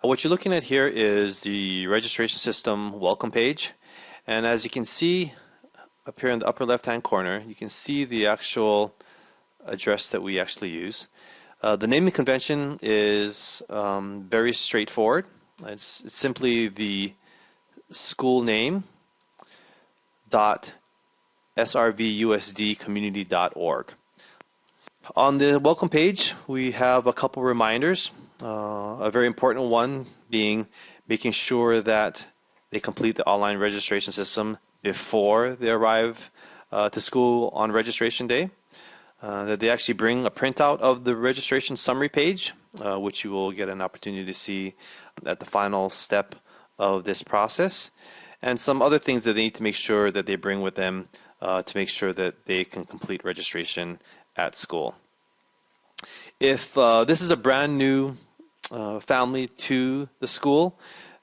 What you're looking at here is the registration system welcome page. And as you can see up here in the upper left-hand corner, you can see the actual address that we actually use. The naming convention is very straightforward. It's simply the school name dot SRVUSD On the welcome page, we have a couple reminders. A very important one being making sure that they complete the online registration system before they arrive to school on registration day. That they actually bring a printout of the registration summary page, which you will get an opportunity to see at the final step of this process, and some other things that they need to make sure that they bring with them to make sure that they can complete registration at school. If this is a brand new family to the school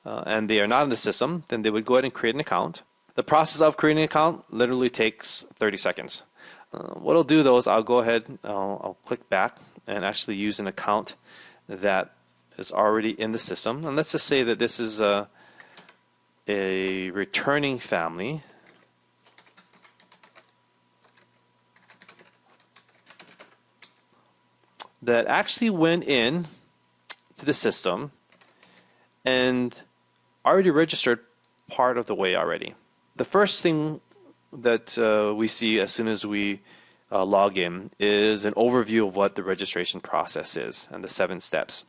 and they are not in the system, then they would go ahead and create an account. The process of creating an account literally takes 30 seconds. What I'll do though is I'll go ahead, I'll click back and actually use an account that is already in the system. And let's just say that this is a returning family. That actually went in to the system and already registered part of the way already. The first thing that we see as soon as we log in is an overview of what the registration process is and the 7 steps.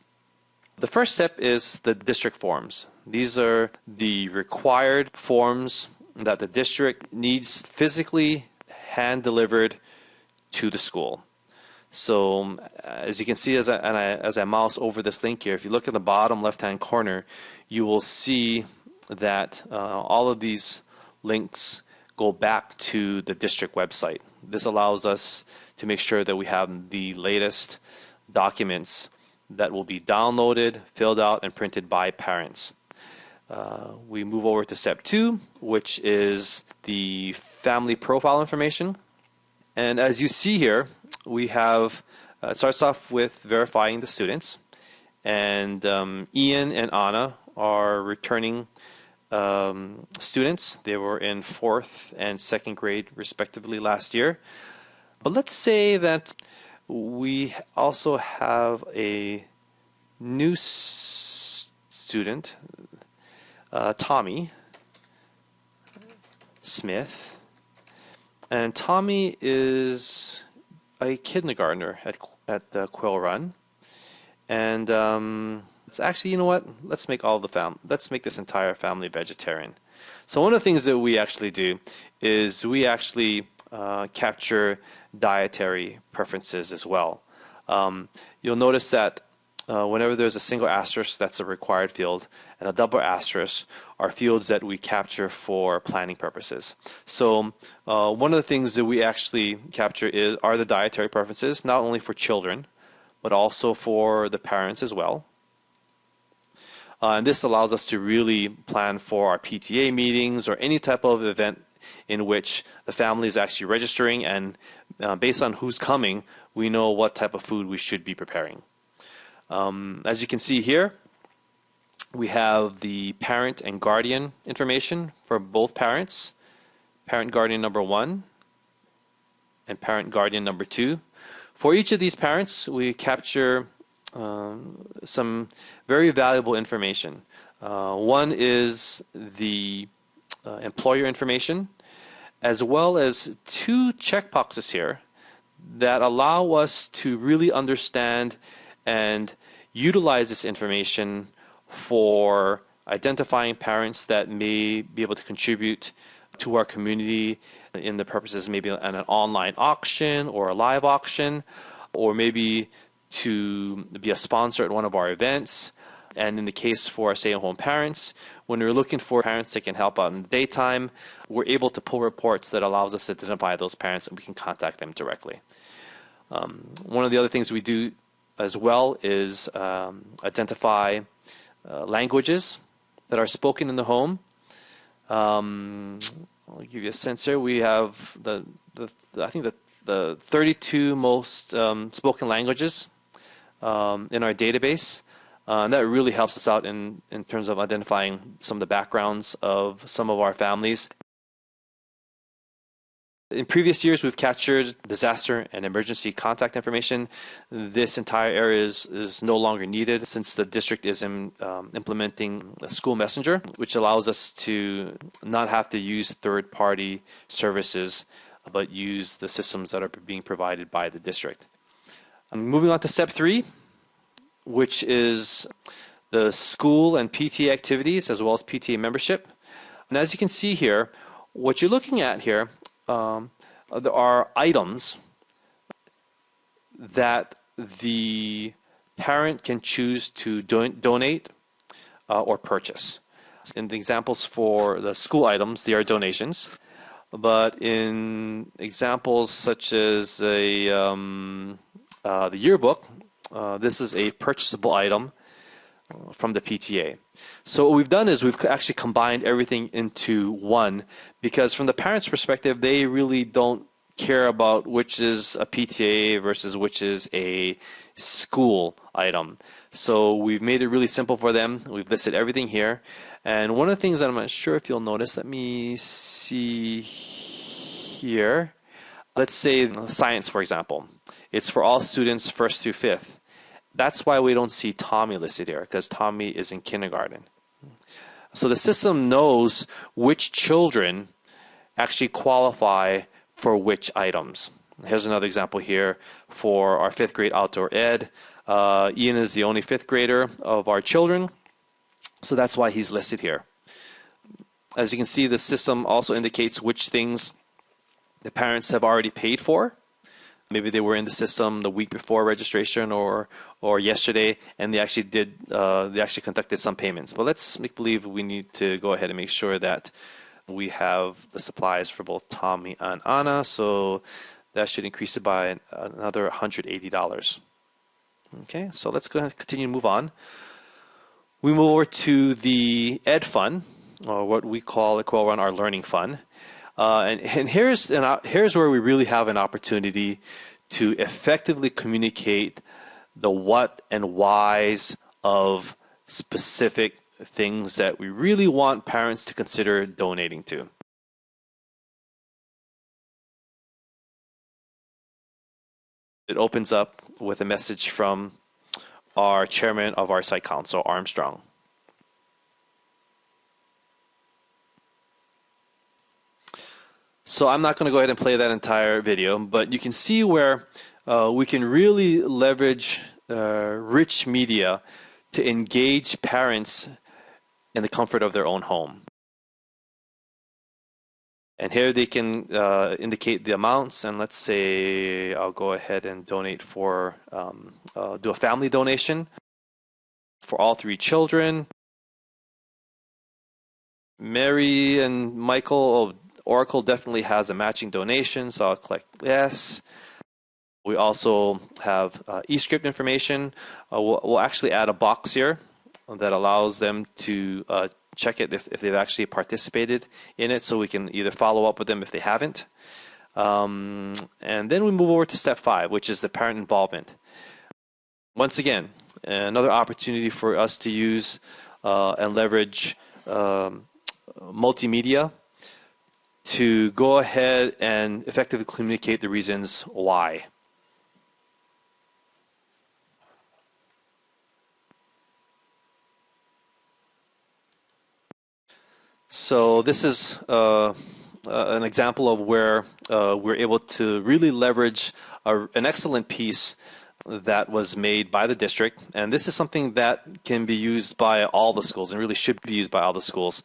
The first step is the district forms. These are the required forms that the district needs physically hand delivered to the school. So as you can see, as I mouse over this link here, if you look at the bottom left-hand corner, you will see that all of these links go back to the district website. This allows us to make sure that we have the latest documents that will be downloaded, filled out, and printed by parents. We move over to step 2, which is the family profile information. And as you see here, we have, it starts off with verifying the students. And Ian and Anna are returning students. They were in 4th and 2nd grade respectively last year. But let's say that we also have a new student, Tommy Smith. And Tommy is a kindergartner at Quill Run. And it's actually, you know what? Let's make this entire family vegetarian. So one of the things that we actually do is we actually capture dietary preferences as well. You'll notice that whenever there's a single asterisk, that's a required field, and a double asterisk are fields that we capture for planning purposes. So one of the things that we actually capture are the dietary preferences, not only for children, but also for the parents as well. And this allows us to really plan for our PTA meetings or any type of event in which the family is actually registering, and based on who's coming, we know what type of food we should be preparing. As you can see here, we have the parent and guardian information for both parents, parent guardian number 1 and parent guardian number 2. For each of these parents, we capture some very valuable information. One is the employer information, as well as 2 checkboxes here that allow us to really understand and utilize this information for identifying parents that may be able to contribute to our community in the purposes maybe an online auction or a live auction, or maybe to be a sponsor at one of our events. And in the case for our stay-at-home parents, when we're looking for parents that can help out in the daytime, we're able to pull reports that allows us to identify those parents and we can contact them directly. One of the other things we do as well is identify languages that are spoken in the home. I'll give you a sense here. We have I think the 32 most spoken languages in our database. And that really helps us out in terms of identifying some of the backgrounds of some of our families. In previous years, we've captured disaster and emergency contact information. This entire area is no longer needed since the district is implementing a school messenger, which allows us to not have to use third-party services, but use the systems that are being provided by the district. Moving on to step 3, which is the school and PTA activities as well as PTA membership. And as you can see here, what you're looking at here, there are items that the parent can choose to donate or purchase. In the examples for the school items, they are donations. But in examples such as the yearbook, this is a purchasable item from the PTA. So what we've done is we've actually combined everything into one, because from the parents' perspective, they really don't care about which is a PTA versus which is a school item. So we've made it really simple for them. We've listed everything here. And one of the things that I'm not sure if you'll notice, let me see here. Let's say science, for example. It's for all students 1st through 5th. That's why we don't see Tommy listed here, because Tommy is in kindergarten. So the system knows which children actually qualify for which items. Here's another example here for our 5th grade outdoor ed. Ian is the only 5th grader of our children, so that's why he's listed here. As you can see, the system also indicates which things the parents have already paid for. Maybe they were in the system the week before registration or yesterday, and they actually conducted some payments. But let's make believe we need to go ahead and make sure that we have the supplies for both Tommy and Anna. So that should increase it by another $180. Okay, so let's go ahead and continue to move on. We move over to the Ed Fund, or what we call at Quail Run our Learning Fund. And here's where we really have an opportunity to effectively communicate the what and whys of specific things that we really want parents to consider donating to. It opens up with a message from our chairman of our site council, Armstrong. So I'm not going to go ahead and play that entire video, but you can see where we can really leverage rich media to engage parents in the comfort of their own home. And here they can indicate the amounts, and let's say I'll go ahead and donate for, do a family donation for all 3 children. Mary and Michael, Oracle definitely has a matching donation, so I'll click yes. We also have eScript information. We'll actually add a box here that allows them to check it if they've actually participated in it, so we can either follow up with them if they haven't. And then we move over to step 5, which is the parent involvement. Once again, another opportunity for us to use and leverage multimedia to go ahead and effectively communicate the reasons why. So this is an example of where we're able to really leverage an excellent piece that was made by the district, and this is something that can be used by all the schools and really should be used by all the schools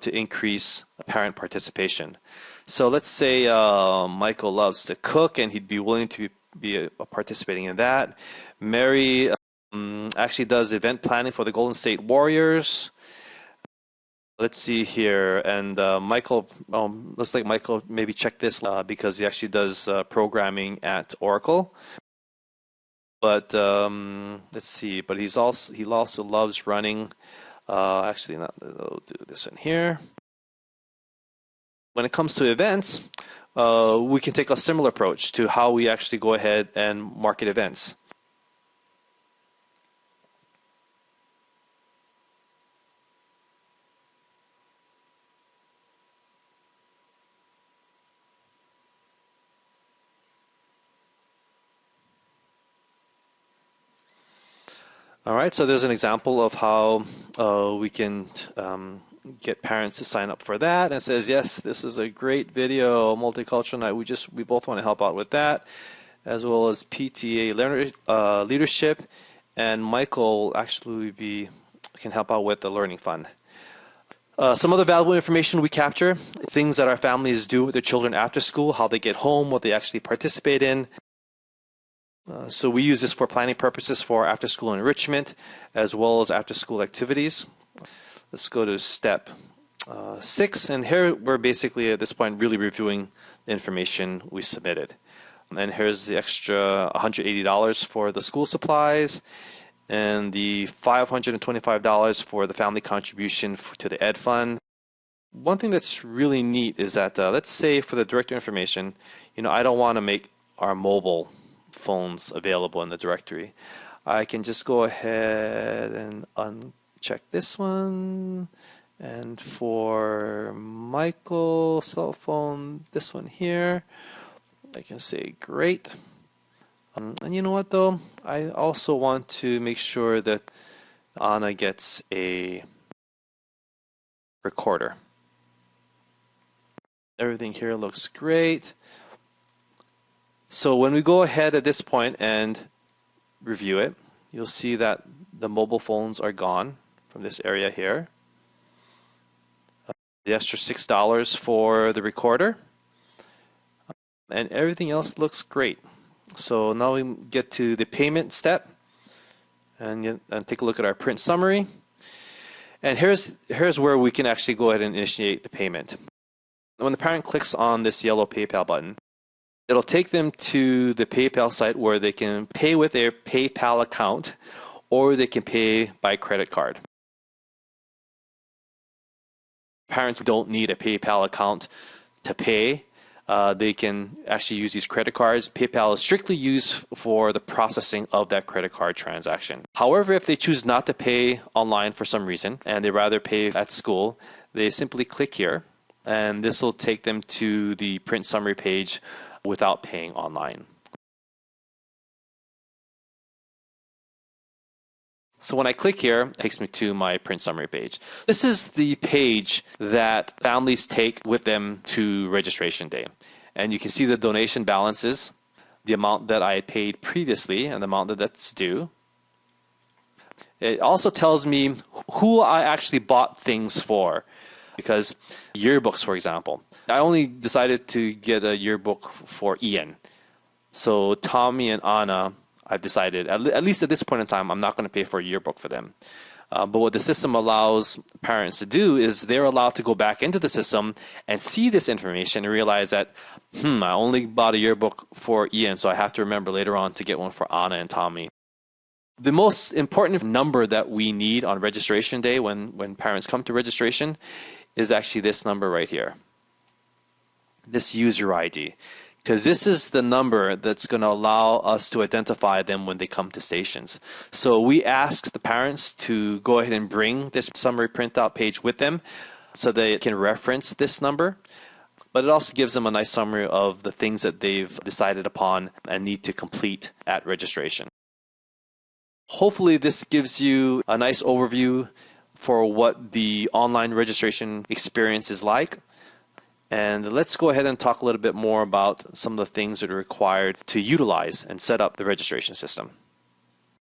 to increase parent participation. So let's say Michael loves to cook and he'd be willing to be participating in that. Mary actually does event planning for the Golden State Warriors. Let's see here, and Michael, looks like Michael maybe check this because he actually does programming at Oracle. But let's see, but he also loves running. Actually, I'll do this in here. When it comes to events, we can take a similar approach to how we actually go ahead and market events. All right, so there's an example of how we can get parents to sign up for that. And it says, yes, this is a great video, multicultural night. We both want to help out with that, as well as PTA leadership. And Michael actually can help out with the Learning Fund. Some other valuable information we capture, things that our families do with their children after school, how they get home, what they actually participate in. So we use this for planning purposes for after-school enrichment, as well as after-school activities. Let's go to step 6, and here we're basically at this point really reviewing the information we submitted. And here's the extra $180 for the school supplies, and the $525 for the family contribution to the Ed Fund. One thing that's really neat is that, let's say for the directory information, I don't want to make our mobile phones available in the directory. I can just go ahead and uncheck this one, and for Michael's cell phone, this one here, I can say great. And you know what though, I also want to make sure that Anna gets a recorder. Everything here looks great. So when we go ahead at this point and review it, you'll see that the mobile phones are gone from this area here. The extra $6 for the recorder, and everything else looks great. So now we get to the payment step, and take a look at our print summary. And here's where we can actually go ahead and initiate the payment. When the parent clicks on this yellow PayPal button, it'll take them to the PayPal site where they can pay with their PayPal account, or they can pay by credit card. Parents don't need a PayPal account to pay. They can actually use these credit cards. PayPal is strictly used for the processing of that credit card transaction. However, if they choose not to pay online for some reason and they rather pay at school, they simply click here, and this will take them to the print summary page without paying online. So when I click here, it takes me to my print summary page. This is the page that families take with them to registration day. And you can see the donation balances, the amount that I paid previously, and the amount that's due. It also tells me who I actually bought things for. Because yearbooks, for example, I only decided to get a yearbook for Ian. So Tommy and Anna, I've decided, at least at this point in time, I'm not going to pay for a yearbook for them. But what the system allows parents to do is they're allowed to go back into the system and see this information and realize that, I only bought a yearbook for Ian, so I have to remember later on to get one for Anna and Tommy. The most important number that we need on registration day when parents come to registration is actually this number right here, this user ID, because this is the number that's going to allow us to identify them when they come to stations. So we ask the parents to go ahead and bring this summary printout page with them so they can reference this number, but it also gives them a nice summary of the things that they've decided upon and need to complete at registration. Hopefully this gives you a nice overview for what the online registration experience is like. And let's go ahead and talk a little bit more about some of the things that are required to utilize and set up the registration system.